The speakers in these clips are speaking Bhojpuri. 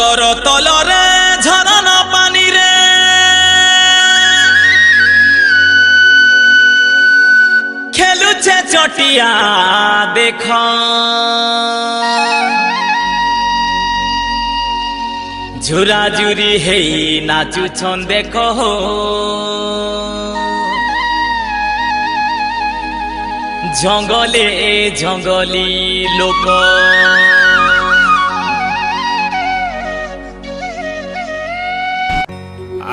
डगर तलरे झरना पानी रे खेलुछे चटिया देख झुरा झुरी हे नाचुछन देख जंगले जंगली लोक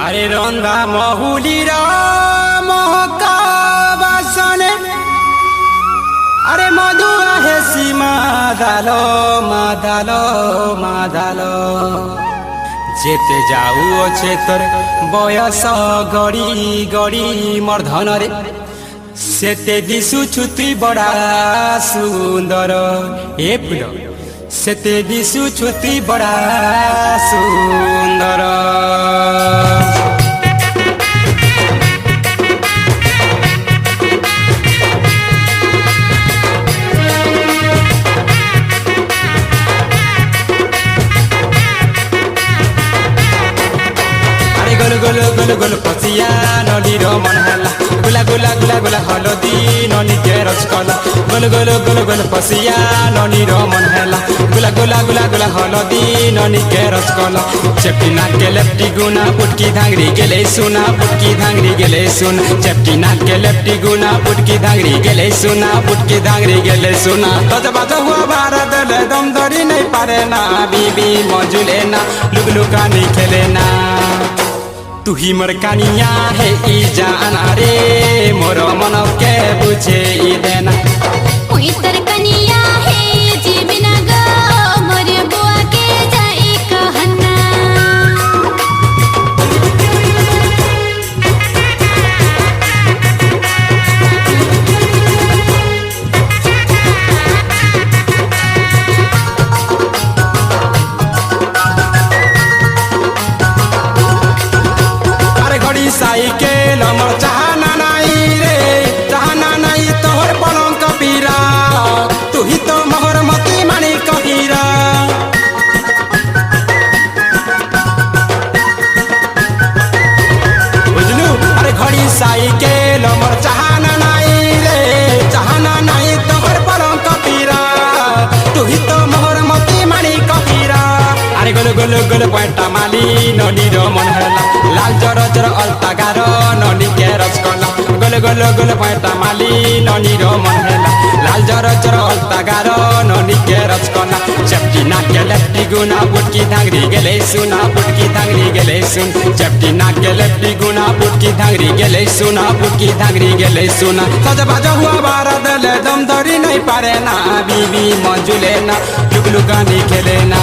अरे रंगा महुली महका बासने अरे मधुआ हे सी मादालो मादालो मादालो जेते जाऊ अच्छे तोर बयस गड़ी गड़ी मर्धन रे सेते दिशु छुत्री बड़ा सुंदर ए फुल सेते दिशु छुत्री बड़ा सुंदर गोल गोल गोल पसिया नदीर मन है गुला गुला गुला गुला हलदी ननी के रचकला गोल गोल गोल गोल पसिया नदीर मन है गुला गुला गुला गुला हलदी ननी के रचकला चेप्टी नाक के लेफ्टी गुना पुटकी धांगरी गेले सुना पुटकी धांगरी गेले सुन चेप्टी नाक के लेफ्टी गुना पुटकी धांगरी गेले सुना पुटकी धांगरी गेले सुना तज बाज हुआ भारत ले दम धरी नहीं पारे ना बीबी मजुले ना लुगलुका नहीं खेले ना तू ही मोर कानिया है ई जाना रे मोर मन के बुझे ई देना ओई तर कनिया है जी बिना गो मोर बुआ के जाई कहना साइकिल हमर चाहना नहीं रे चाहना नहीं तोहर पलंग कबीरा तू ही तो मोहर मती मानी कबीरा बुझलू अरे घड़ी साइकिल हमर चाहना नहीं रे चाहना नहीं तोहर पलंग कबीरा तू ही तो मोहर मती मानी कबीरा अरे गोल गोल गोल पैंटा माली ननी रो मन हला लाल जर जर अलता गारो ननी के रचकला गोल गोल गोल पैंटा माली ननी रो मन हला लाल जर जर अलता गारो ननी के रचकला चपटी नाक के लेफ्टी गुना पुटकी धांगरी गेले सुना पुटकी धांगरी गेले सुन चपटी नाक के लेफ्टी गुना पुटकी धांगरी गेले सुना पुटकी धांगरी गेले सुना सज बाज हुआ भारत ले दम धरी नहीं पारे ना बीबी मंजुले ना लुगलुका नहीं खेले ना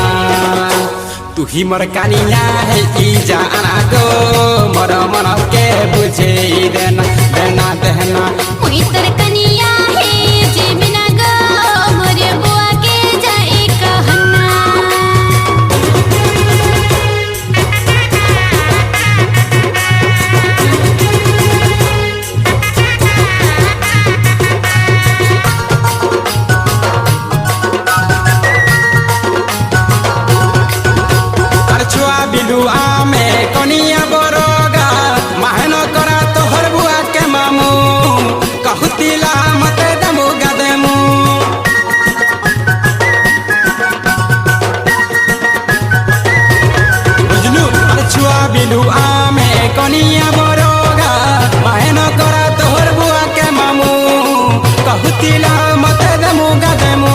तू ही मोर कानिया है ई जाना गो मोर मन के बुझे ई देना देना देना ओई तर कनिया है जी बिना गो मोर बुआ के जाई कहना बिलु आमे कनिया बरोगा महन करा तोहर बुआ के मामू कहतिला मते दमु गदेमु बुझलू अरे छुआ बिलु आमे कनिया बरोगा महन करा तोहर बुआ के मामू कहतिला मते दमु गदेमु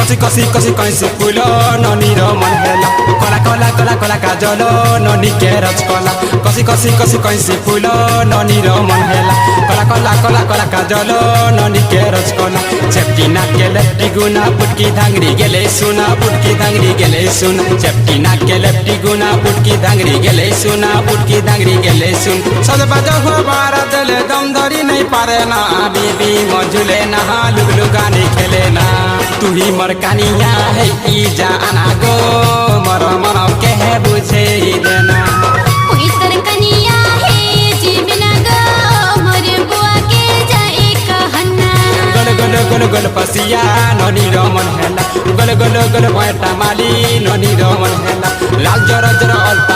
कसी कसी कसी कैसे फूल ननी रो मन हेला कला कला कला कला काजल ननी के रचकला कसी कसी कसी कैसे फूल ननी रो मन हेला कला कला कला कला काजल ननी के रचकला चेप्टी नाक के लेफ्टी गुना पुटकी धांगरी गेले सुना पुटकी धांगरी गेले सुन चेप्टी नाक के लेफ्टी गुना पुटकी धांगरी गेले सुना पुटकी धांगरी गेले सुन सज बाज हुआ भारत ले दम धरी नहीं पारे ना बीबी मजुले ना लुगलुका नहीं खेले ना तू ही मोर कानिया है ई जाना गो मोर मन के है बुझे ई देना ओई तर कनिया है जी बिना गो मोर बुआ के जाई कहना गोल गोल गोल गोल पसिया ननी रो मन हेला गोल गोल गोल पैंटा माली ननी रो मन हेला लाल जरा जरा अलता